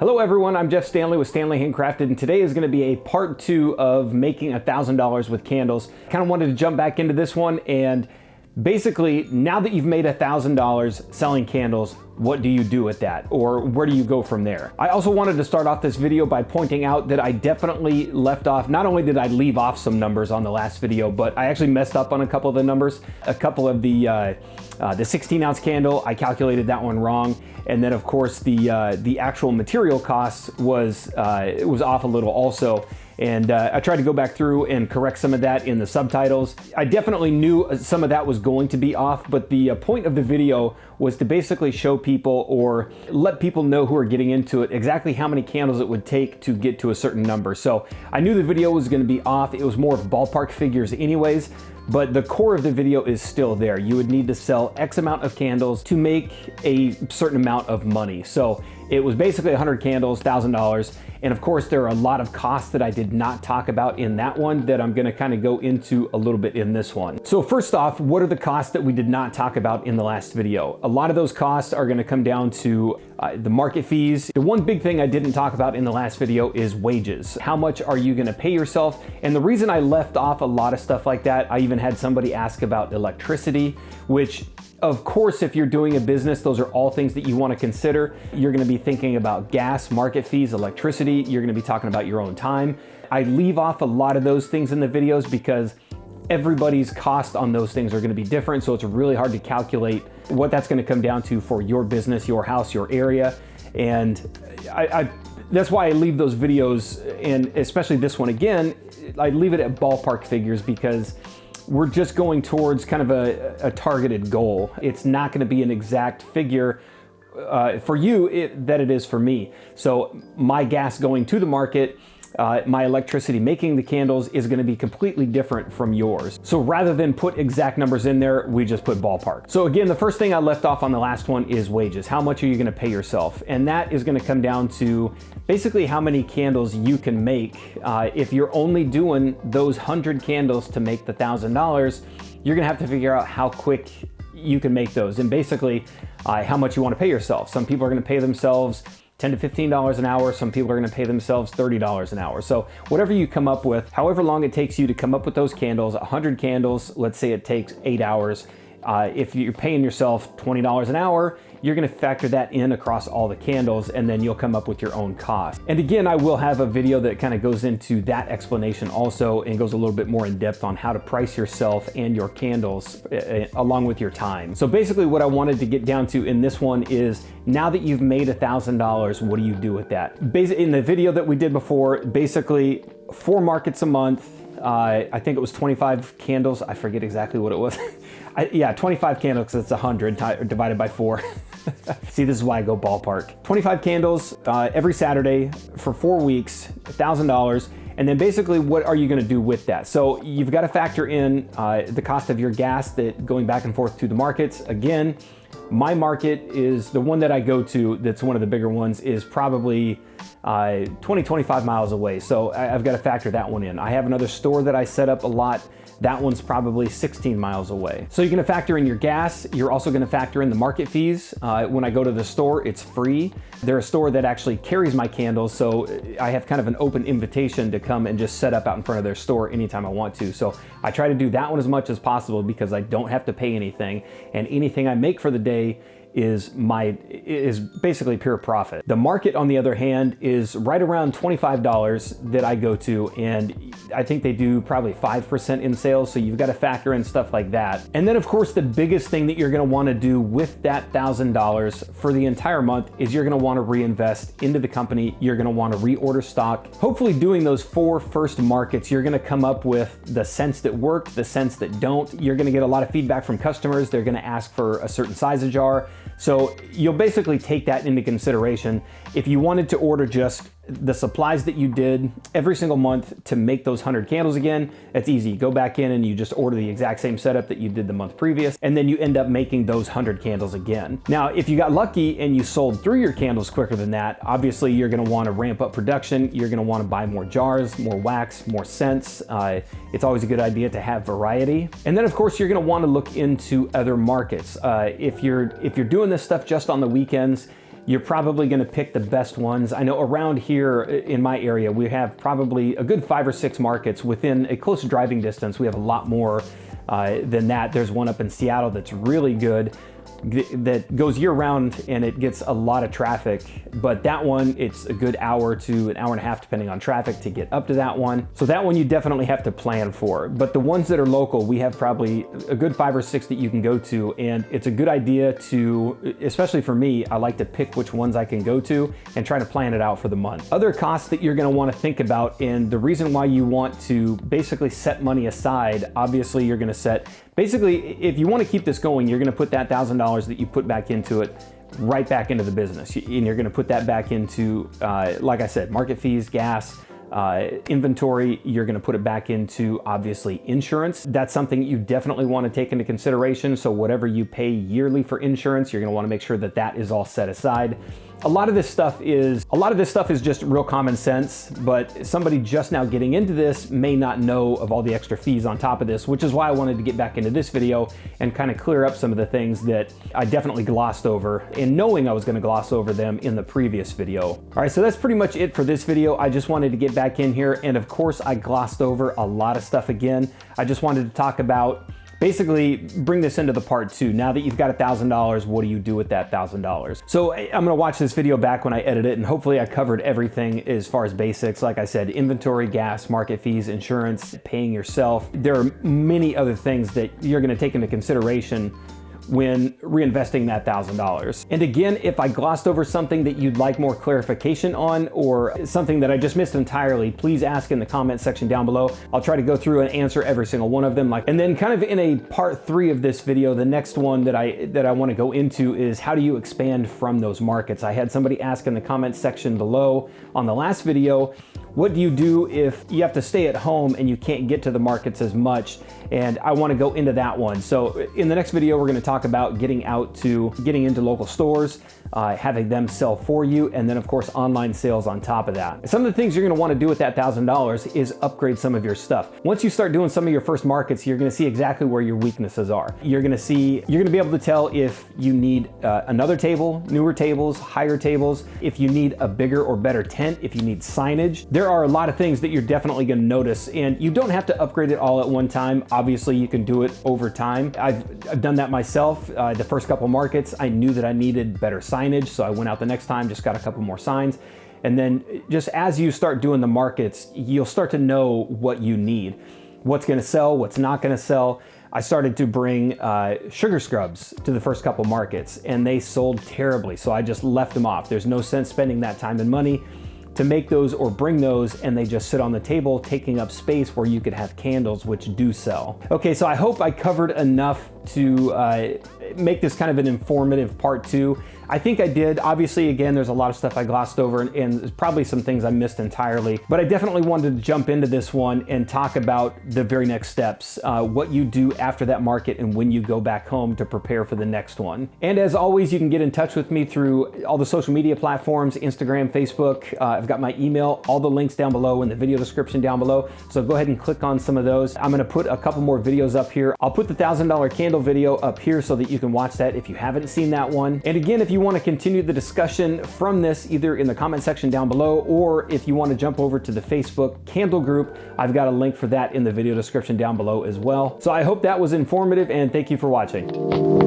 Hello everyone, I'm Jeff Stanley with Standley Handcrafted, and today is going to be a part 2 of making $1,000 with candles. Kind of wanted to jump back into this one, and basically, now that you've made $1,000 selling candles, what do you do with that? Or where do you go from there? I also wanted to start off this video by pointing out that I definitely left off, not only did I leave off some numbers on the last video, but I actually messed up on a couple of the numbers. A couple of the 16-ounce candle, I calculated that one wrong. And then of course the actual material costs was it was off a little also. And I tried to go back through and correct some of that in the subtitles. I definitely knew some of that was going to be off, but the point of the video was to basically show people or let people know who are getting into it exactly how many candles it would take to get to a certain number. So I knew the video was going to be off. It was more of ballpark figures anyways, but the core of the video is still there. You would need to sell X amount of candles to make a certain amount of money. So it was basically 100 candles, $1,000. And of course, there are a lot of costs that I did not talk about in that one that I'm gonna kind of go into a little bit in this one. So first off, what are the costs that we did not talk about in the last video? A lot of those costs are gonna come down to the market fees. The one big thing I didn't talk about in the last video is wages. How much are you gonna pay yourself? And the reason I left off a lot of stuff like that, I even had somebody ask about electricity, which of course, if you're doing a business, those are all things that you want to consider. You're going to be thinking about gas, market fees, electricity. You're going to be talking about your own time. I leave off a lot of those things in the videos because everybody's cost on those things are going to be different. So it's really hard to calculate what that's going to come down to for your business, your house, your area. And that's why I leave those videos, and especially this one again, I leave it at ballpark figures because we're just going towards kind of a targeted goal. It's not going to be an exact figure for you that it is for me. So my gas going to the market, my electricity making the candles is going to be completely different from yours. So rather than put exact numbers in there, we just put ballpark. So again, the first thing I left off on the last one is wages. How much are you going to pay yourself? And that is going to come down to basically how many candles you can make. If you're only doing those 100 candles to make the $1,000, you're going to have to figure out how quick you can make those, and basically how much you want to pay yourself. Some people are going to pay themselves $10 to $15 an hour. Some people are going to pay themselves $30 an hour. So whatever you come up with, however long it takes you to come up with those candles, 100 candles, let's say it takes 8 hours. If you're paying yourself $20 an hour, you're going to factor that in across all the candles, and then you'll come up with your own cost. And again, I will have a video that kind of goes into that explanation also and goes a little bit more in depth on how to price yourself and your candles along with your time. So basically what I wanted to get down to in this one is, now that you've made $1,000, what do you do with that? In the video that we did before, basically 4 markets a month, I think it was 25 candles. I forget exactly what it was. Yeah, 25 candles, because it's 100 divided by 4. See, this is why I go ballpark. 25 candles every Saturday for 4 weeks, $1,000. And then basically, what are you going to do with that? So you've got to factor in the cost of your gas that going back and forth to the markets. Again, my market is the one that I go to, that's one of the bigger ones, is probably 25 miles away. So I've got to factor that one in. I have another store that I set up a lot. That one's probably 16 miles away. So you're gonna factor in your gas. You're also gonna factor in the market fees. When I go to the store, it's free. They're a store that actually carries my candles, so I have kind of an open invitation to come and just set up out in front of their store anytime I want to. So I try to do that one as much as possible because I don't have to pay anything, and anything I make for the day is basically pure profit. The market, on the other hand, is right around $25 that I go to, and I think they do probably 5% in sales, so you've got to factor in stuff like that. And then of course, the biggest thing that you're gonna wanna do with that $1,000 for the entire month is you're gonna wanna reinvest into the company. You're gonna wanna reorder stock. Hopefully doing those 4 first markets, you're gonna come up with the scents that work, the scents that don't. You're gonna get a lot of feedback from customers. They're gonna ask for a certain size of jar. So you'll basically take that into consideration. If you wanted to order just the supplies that you did every single month to make those 100 candles again, it's easy. You go back in and you just order the exact same setup that you did the month previous, and then you end up making those 100 candles again. Now, if you got lucky and you sold through your candles quicker than that, obviously you're gonna wanna ramp up production. You're gonna wanna buy more jars, more wax, more scents. It's always a good idea to have variety. And then of course, you're gonna wanna look into other markets. If you're doing this stuff just on the weekends, you're probably going to pick the best ones. I know around here in my area, we have probably a good 5 or 6 markets within a close driving distance. We have a lot more than that. There's one up in Seattle that's really good, that goes year round, and it gets a lot of traffic. But that one, it's a good hour to an hour and a half depending on traffic to get up to that one. So that one you definitely have to plan for. But the ones that are local, we have probably a good 5 or 6 that you can go to, and it's a good idea to, especially for me, I like to pick which ones I can go to and try to plan it out for the month. Other costs that you're going to want to think about, and the reason why you want to basically set money aside, obviously you're going to set, basically if you want to keep this going, you're going to put that $1,000 that you put back into it right back into the business, and you're going to put that back into like I said, market fees, gas, inventory. You're going to put it back into, obviously, insurance. That's something you definitely want to take into consideration. So whatever you pay yearly for insurance, you're going to want to make sure that that is all set aside. A lot of this stuff is just real common sense, but somebody just now getting into this may not know of all the extra fees on top of this, which is why I wanted to get back into this video and kind of clear up some of the things that I definitely glossed over, and knowing I was going to gloss over them in the previous video. All right, so that's pretty much it for this video. I just wanted to get back in here, and of course I glossed over a lot of stuff again. I just wanted to talk about, basically bring this into the part 2. Now that you've got $1,000, what do you do with that $1,000? So I'm gonna watch this video back when I edit it, and hopefully I covered everything as far as basics. Like I said, inventory, gas, market fees, insurance, paying yourself. There are many other things that you're gonna take into consideration when reinvesting that $1,000. And again, if I glossed over something that you'd like more clarification on, or something that I just missed entirely, please ask in the comment section down below. I'll try to go through and answer every single one of them. And then kind of in a part 3 of this video, the next one that I want to go into is how do you expand from those markets. I had somebody ask in the comment section below on the last video, what do you do if you have to stay at home and you can't get to the markets as much? And I want to go into that one. So in the next video, we're going to talk about getting into local stores, having them sell for you, and then of course online sales on top of that. Some of the things you're going to want to do with that $1,000 is upgrade some of your stuff. Once you start doing some of your first markets, you're going to see exactly where your weaknesses are. You're going to be able to tell if you need another table, newer tables, higher tables, if you need a bigger or better tent, if you need signage. There are a lot of things that you're definitely going to notice, and you don't have to upgrade it all at one time. Obviously, you can do it over time. I've done that myself. The first couple markets, I knew that I needed better signage, so I went out the next time, just got a couple more signs. And then just as you start doing the markets, you'll start to know what you need, what's going to sell, what's not going to sell. I started to bring sugar scrubs to the first couple markets, and they sold terribly, so I just left them off. There's no sense spending that time and money to make those or bring those, and they just sit on the table taking up space where you could have candles, which do sell. Okay, so I hope I covered enough to make this kind of an informative part 2. I think I did. Obviously, again, there's a lot of stuff I glossed over, and there's probably some things I missed entirely, but I definitely wanted to jump into this one and talk about the very next steps, what you do after that market and when you go back home to prepare for the next one. And as always, you can get in touch with me through all the social media platforms, Instagram, Facebook. I've got my email, all the links down below in the video description down below. So go ahead and click on some of those. I'm gonna put a couple more videos up here. I'll put the $1,000 candle video up here so that you can watch that if you haven't seen that one. And again, if you want to continue the discussion from this, either in the comment section down below, or if you want to jump over to the Facebook candle group, I've got a link for that in the video description down below as well. So I hope that was informative, and thank you for watching.